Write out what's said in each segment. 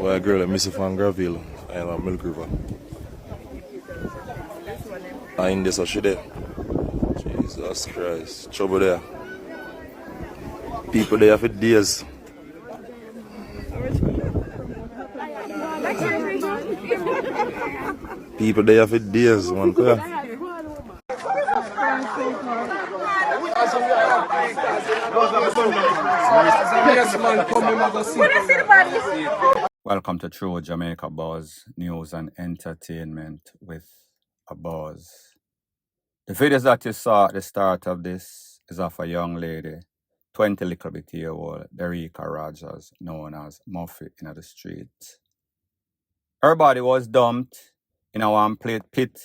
Well, girl, I miss from Graville, and Milk River. I in this, she there. Jesus Christ. Trouble there. People there for days. People there for days, man. Welcome to True Jamaica Buzz, news and entertainment with a buzz. The videos that you saw at the start of this is of a young lady, 20 little bit year old, Derica Rogers, known as MUFFY in the street. Her body was dumped in a one plate pit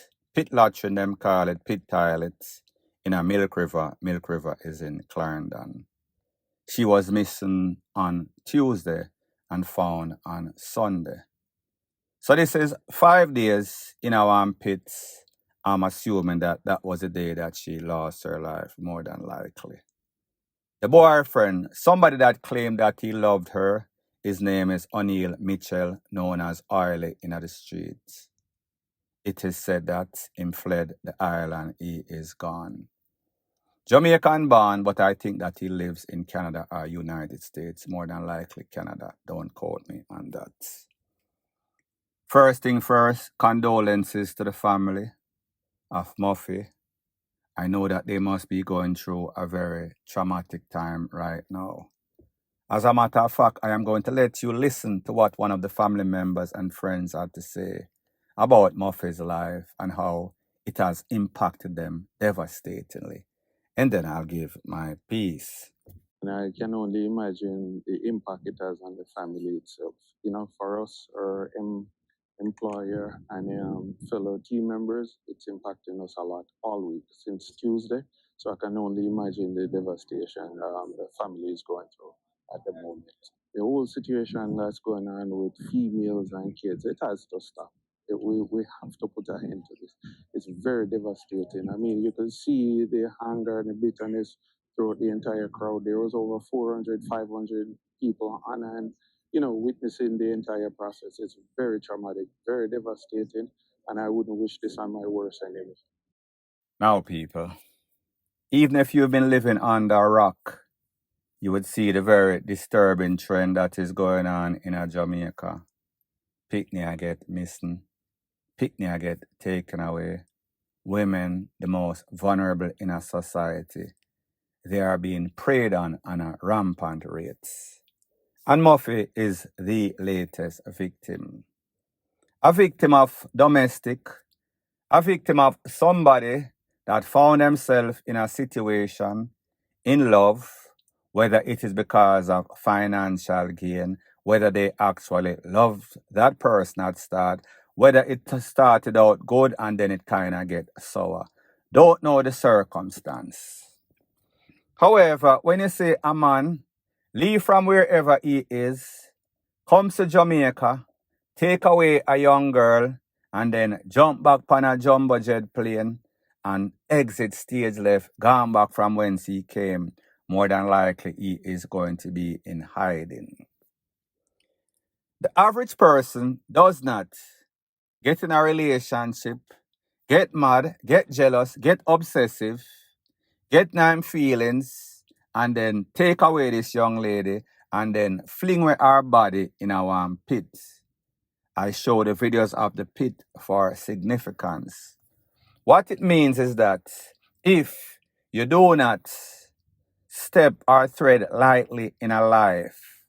latrine, them call it pit toilets, in a Milk River. Milk River is in Clarendon. She was missing on Tuesday and found on Sunday. So this is 5 days in a one pit. I'm assuming that was the day that she lost her life, more than likely. The boyfriend, somebody that claimed that he loved her, his name is O'Neill Mitchell, known as Oily in the streets. It is said that him fled the island, he is gone. Jamaican born, but I think that he lives in Canada or United States, more than likely Canada. Don't quote me on that. First thing first, condolences to the family of MUFFY. I know that they must be going through a very traumatic time right now. As a matter of fact, I am going to let you listen to what one of the family members and friends had to say about MUFFY's life and how it has impacted them devastatingly. And then I'll give my piece. And I can only imagine the impact it has on the family itself. You know, for us, our employer and fellow team members, it's impacting us a lot all week since Tuesday. So I can only imagine the devastation the family is going through at the moment. The whole situation that's going on with females and kids, it has to stop. We have to put an end to this. It's very devastating. I mean, you can see the anger and the bitterness throughout the entire crowd. There was over 400, 500 people on and, witnessing the entire process. It's very traumatic, very devastating, and I wouldn't wish this on my worst enemy. Now, people, even if you've been living under a rock, you would see the very disturbing trend that is going on in Jamaica. Picnic get missing. Picnic get taken away. Women, the most vulnerable in a society, they are being preyed on a rampant rate. And MUFFY is the latest victim. A victim of domestic, a victim of somebody that found themselves in a situation in love, whether it is because of financial gain, whether they actually loved that person at start, whether it started out good and then it kind of get sour. Don't know the circumstance. However, when you say a man leave from wherever he is, comes to Jamaica, take away a young girl, and then jump back on a jumbo jet plane and exit stage left, gone back from whence he came, more than likely he is going to be in hiding. The average person does not get in a relationship, get mad, get jealous, get obsessive, get nine feelings, and then take away this young lady and then fling away her body in a one pit. I show the videos of the pit for significance. What it means is that if you do not step or tread lightly in a life,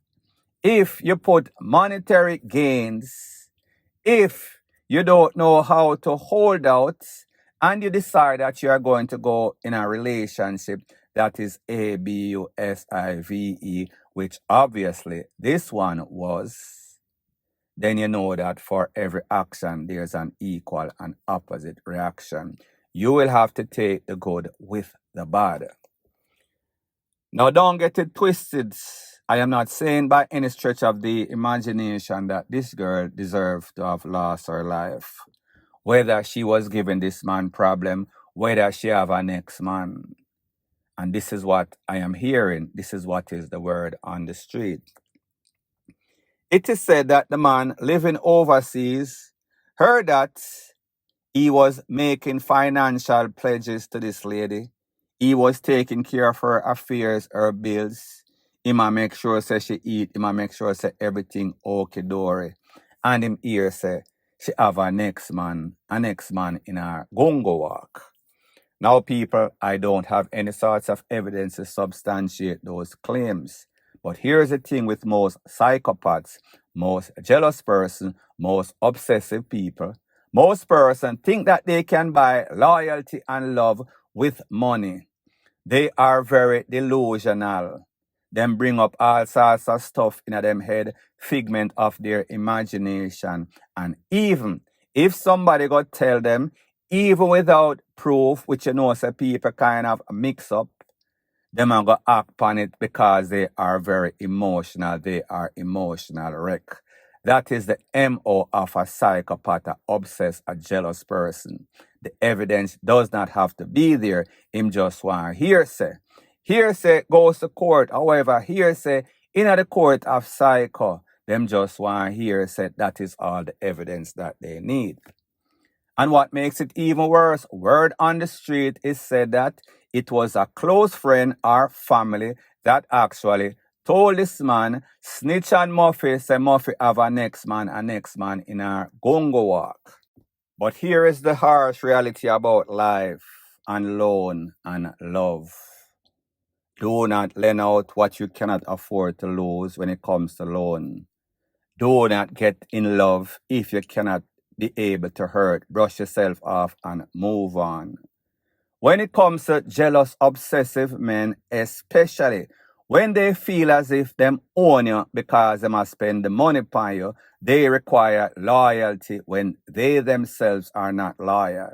if you put monetary gains, if you don't know how to hold out, and you decide that you are going to go in a relationship that is ABUSIVE, which obviously this one was, then you know that for every action, there's an equal and opposite reaction. You will have to take the good with the bad. Now, don't get it twisted. I am not saying by any stretch of the imagination that this girl deserved to have lost her life. Whether she was giving this man problem, whether she have a next man. And this is what I am hearing. This is what is the word on the street. It is said that the man living overseas heard that he was making financial pledges to this lady. He was taking care of her affairs, her bills. He might make sure say she eat. He might make sure say everything okay dory. And him here say she have a next man in a gongo walk. Now, people, I don't have any sorts of evidence to substantiate those claims. But here's the thing with most psychopaths, most jealous person, most obsessive people. Most person think that they can buy loyalty and love with money. They are very delusional. Them bring up all sorts of stuff in them head, figment of their imagination. And even if somebody got tell them, even without proof, which you know say people kind of mix up, them are going to act upon it because they are very emotional. They are emotional wreck. That is the MO of a psychopath, a obsessed, a jealous person. The evidence does not have to be there. Him just want hearsay. Hearsay goes to court. However, hearsay in the court of psycho, them just want hearsay. That is all the evidence that they need. And what makes it even worse, word on the street is said that it was a close friend or family that actually told this man, snitch on Muffy, say Muffy have a next man in a gongo walk. But here is the harsh reality about life and loan and love. Do not lend out what you cannot afford to lose when it comes to loan. Do not get in love if you cannot be able to hurt. Brush yourself off and move on. When it comes to jealous, obsessive men, especially when they feel as if them own you because they must spend the money upon you, they require loyalty when they themselves are not loyal.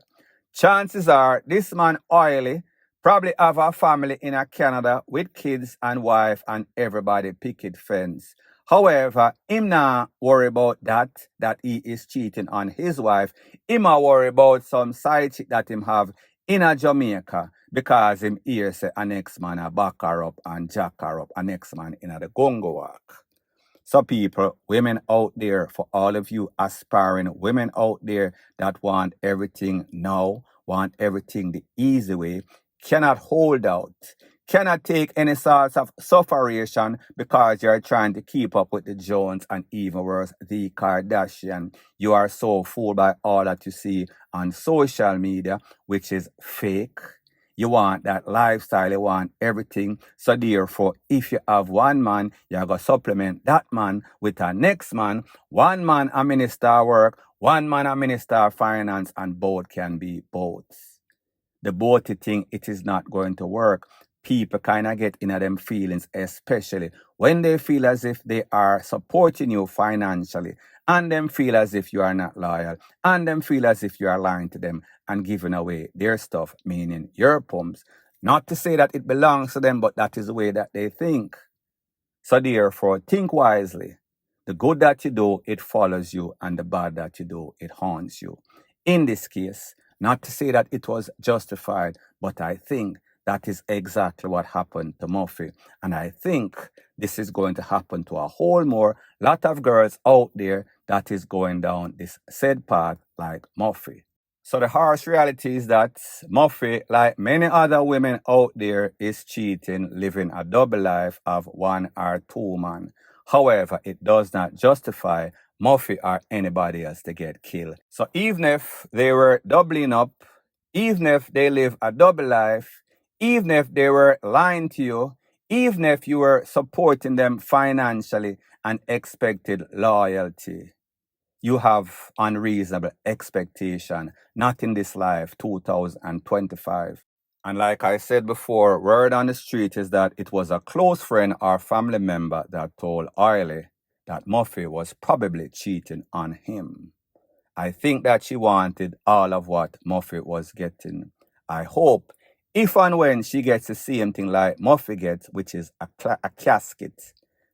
Chances are this man oily probably have a family in a Canada with kids and wife and everybody picket fence. However, him not worry about that he is cheating on his wife. Him a worry about some side chick that him have in a Jamaica because him here say a next man a back her up and jack her up, a next man in a the gongo walk. So people, women out there, for all of you aspiring women out there that want everything now, want everything the easy way, cannot hold out, cannot take any sorts of sufferation because you're trying to keep up with the Jones and even worse, the Kardashian. You are so fooled by all that you see on social media, which is fake. You want that lifestyle, you want everything. So therefore, if you have one man, you're going to supplement that man with a next man. One man a minister work, one man a minister finance, and both can be both. The both thing, it is not going to work. People kind of get in them feelings, especially when they feel as if they are supporting you financially, and them feel as if you are not loyal, and them feel as if you are lying to them and giving away their stuff, meaning your pumps. Not to say that it belongs to them, but that is the way that they think. So therefore, think wisely. The good that you do, it follows you, and the bad that you do, it haunts you. In this case, not to say that it was justified, but I think that is exactly what happened to Muffy. And I think this is going to happen to a whole more lot of girls out there that is going down this said path like Muffy. So the harsh reality is that Muffy, like many other women out there, is cheating, living a double life of one or two man. However, it does not justify Muffy or anybody else to get killed. So even if they were doubling up, even if they live a double life, even if they were lying to you, even if you were supporting them financially and expected loyalty, you have unreasonable expectation, not in this life, 2025. And like I said before, word on the street is that it was a close friend or family member that told Oily that Muffy was probably cheating on him. I think that she wanted all of what Muffy was getting. I hope if and when she gets the same thing like Muffy gets, which is a casket,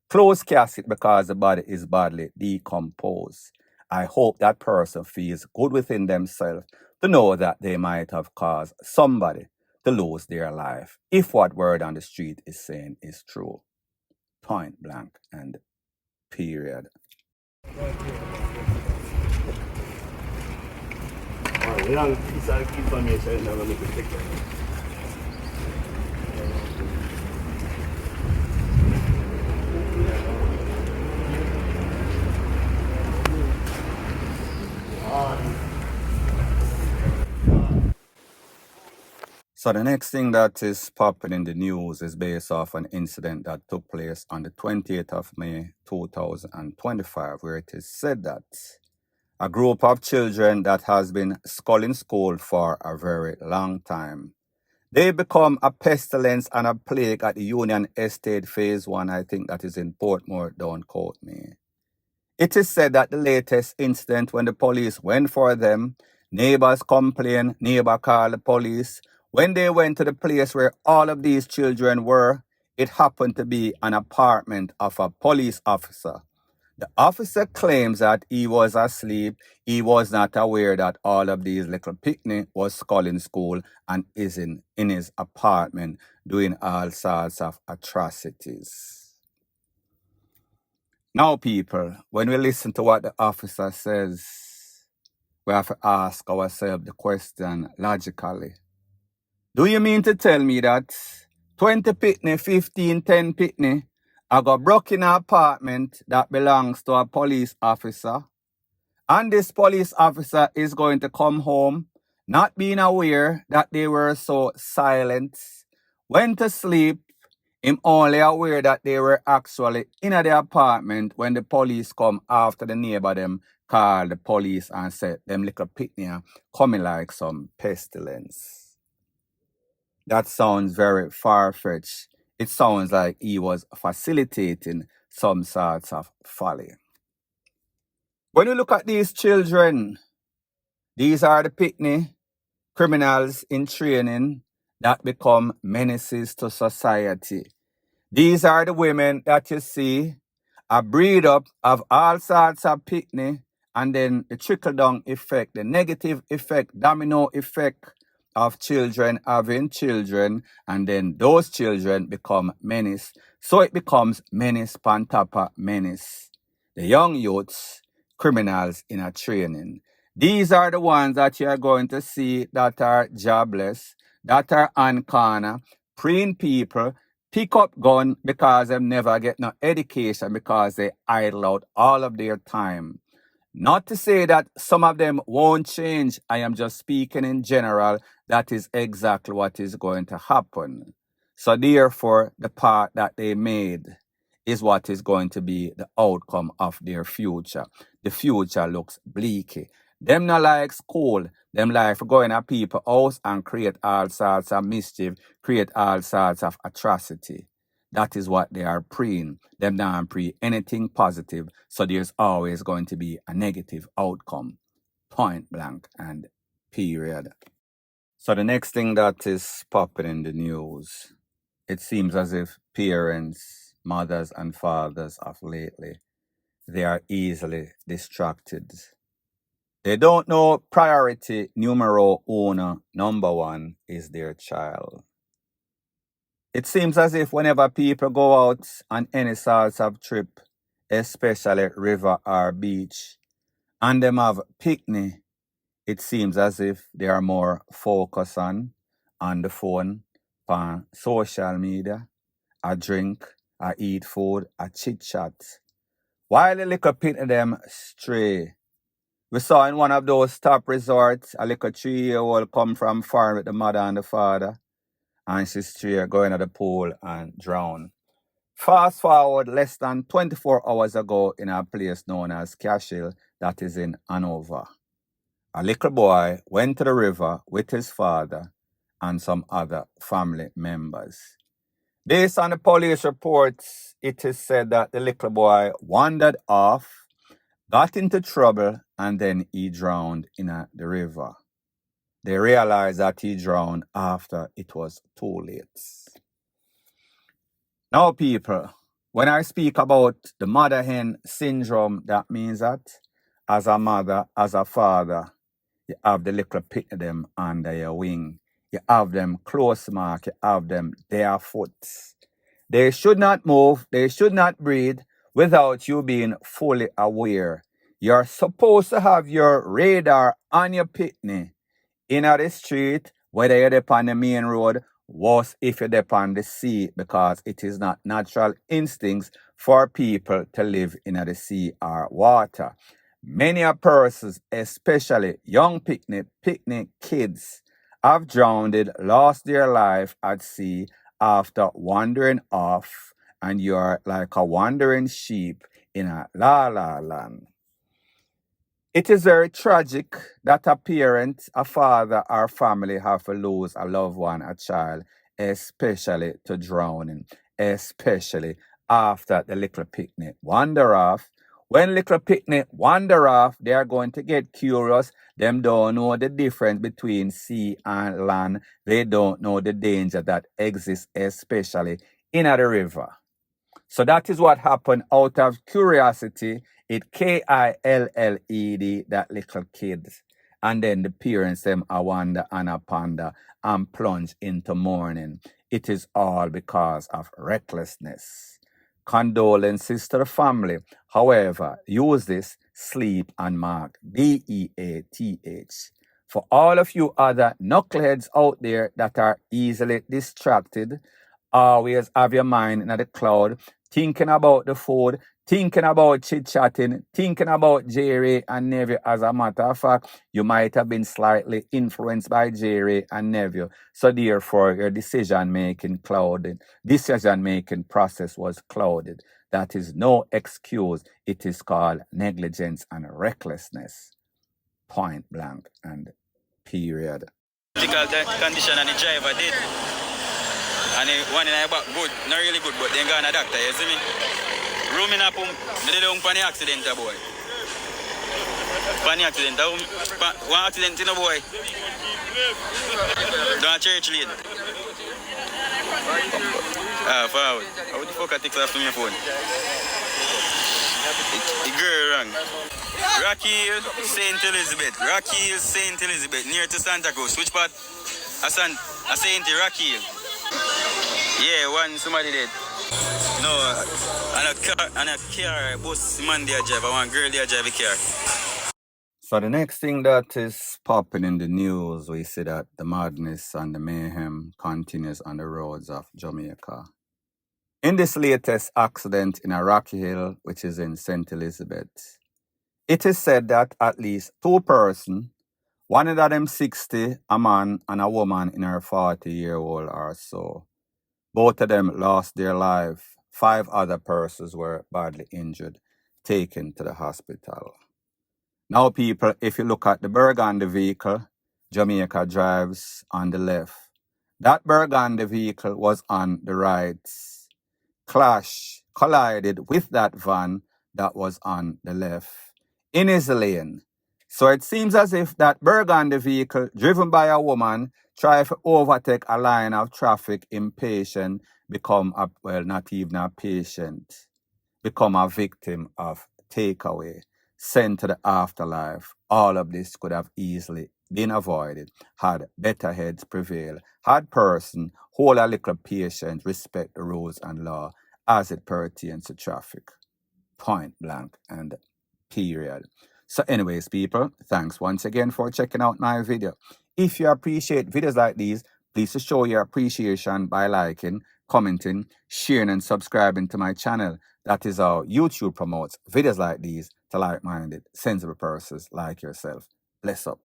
closed casket because the body is badly decomposed. I hope that person feels good within themselves to know that they might have caused somebody to lose their life if what word on the street is saying is true. Point blank and period. Long piece of information now make it picture. So the next thing that is popping in the news is based off an incident that took place on the 28th of May 2025, where it is said that a group of children that has been sculling school for a very long time, they become a pestilence and a plague at the Union Estate Phase 1. I think that is in Portmore, don't quote me. It is said that the latest incident when the police went for them, neighbors complained, neighbor called the police. When they went to the place where all of these children were, it happened to be an apartment of a police officer. The officer claims that he was asleep. He was not aware that all of these little picnic was sculling school and is in his apartment doing all sorts of atrocities. Now, people, when we listen to what the officer says, we have to ask ourselves the question logically. Do you mean to tell me that 20 pitney, 15, 10 pitney I got broke in an apartment that belongs to a police officer, and this police officer is going to come home not being aware that they were so silent, went to sleep, him only aware that they were actually in the apartment when the police come after the neighbor them called the police and said them little pitney coming like some pestilence. That sounds very far-fetched. It sounds like he was facilitating some sorts of folly. When you look at these children, these are the pitney criminals in training that become menaces to society. These are the women that you see a breed up of all sorts of pitney, and then the trickle-down effect, the negative effect, domino effect of children having children, and then those children become menace. So it becomes menace on top of menace. The young youths, criminals in a training. These are the ones that you are going to see that are jobless, that are on corner, preying people, pick up gun because they never get no education because they idle out all of their time. Not to say that some of them won't change. I am just speaking in general. That is exactly what is going to happen. So therefore, the part that they made is what is going to be the outcome of their future. The future looks bleaky. Them not like school. Them like going to people's house and create all sorts of mischief, create all sorts of atrocity. That is what they are preying. Them not pre anything positive. So there's always going to be a negative outcome. Point blank and period. So the next thing that is popping in the news, it seems as if parents, mothers and fathers of lately, they are easily distracted. They don't know priority numero uno, number one, is their child. It seems as if whenever people go out on any sorts of trip, especially river or beach, and them have picnic, it seems as if they are more focused on the phone, on social media, a drink, a eat food, a chit chat. While the little pit of them stray. We saw in one of those top resorts, a little 3-year-old come from foreign with the mother and the father, and she stray going to the pool and drown. Fast forward less than 24 hours ago in a place known as Cashel, that is in Hanover. A little boy went to the river with his father and some other family members. Based on the police reports, it is said that the little boy wandered off, got into trouble, and then he drowned in the river. They realized that he drowned after it was too late. Now, people, when I speak about the mother hen syndrome, that means that as a mother, as a father, you have the little pit of them under your wing. You have them close mark. You have them barefoot. They should not move. They should not breathe. without you being fully aware. You're supposed to have your radar on your pitney in the street, whether you're on the main road, worse if you're on the sea, because it is not natural instincts for people to live in the sea or water. Many a persons, especially young picnic kids, have drowned, lost their life at sea after wandering off, and you're like a wandering sheep in a la la land. It is very tragic that a parent, a father, or family have to lose a loved one, a child, especially to drowning, especially after the little picnic wander off. When little picnic wander off, they are going to get curious. Them don't know the difference between sea and land. They don't know the danger that exists, especially in the river. So that is what happened out of curiosity. It KILLED, that little kids. And then the parents, them a wonder and a ponder and plunge into mourning. It is all because of recklessness. Condolences to the family. However, use this sleep and mark, DEATH. For all of you other knuckleheads out there that are easily distracted, always have your mind in the cloud, thinking about the food, thinking about chit-chatting, thinking about Jerry and Nephew. As a matter of fact, you might have been slightly influenced by Jerry and Nephew. So therefore, your decision-making process was clouded. That is no excuse. It is called negligence and recklessness. Point blank and period. Critical condition and the driver did. And the one in the back good, not really good, but then got a doctor, you see me? Rooming up, me did on the accident, boy. Funny accident, one accident in a boy. Down church lane. Forward. How the fuck I take off from your phone? The girl wrong. Rocky Hill, St. Elizabeth. Rocky Hill, St. Elizabeth, near to Santa Cruz. Which part? I St. Rocky Hill. Yeah, somebody did. No, and a car, bus man there drive, one girl there drive a car. So the next thing that is popping in the news, we see that the madness and the mayhem continues on the roads of Jamaica. In this latest accident in a Rocky Hill, which is in St. Elizabeth, it is said that at least 2 persons, one of them 60, a man and a woman in her 40-year-old or so, both of them lost their life. 5 other persons were badly injured, taken to the hospital. Now, people, if you look at the Burgundy vehicle, Jamaica drives on the left. That Burgundy vehicle was on the right. Collided with that van that was on the left in his lane. So it seems as if that Burgundy vehicle, driven by a woman, tried to overtake a line of traffic, impatient, become not even a patient, become a victim of takeaway, sent to the afterlife. All of this could have easily been avoided had better heads prevailed, had person hold a little patience, respect the rules and law as it pertains to traffic. Point blank and period. So anyways, people, thanks once again for checking out my video. If you appreciate videos like these, please show your appreciation by liking, commenting, sharing, and subscribing to my channel. That is how YouTube promotes videos like these to like-minded, sensible persons like yourself. Bless up.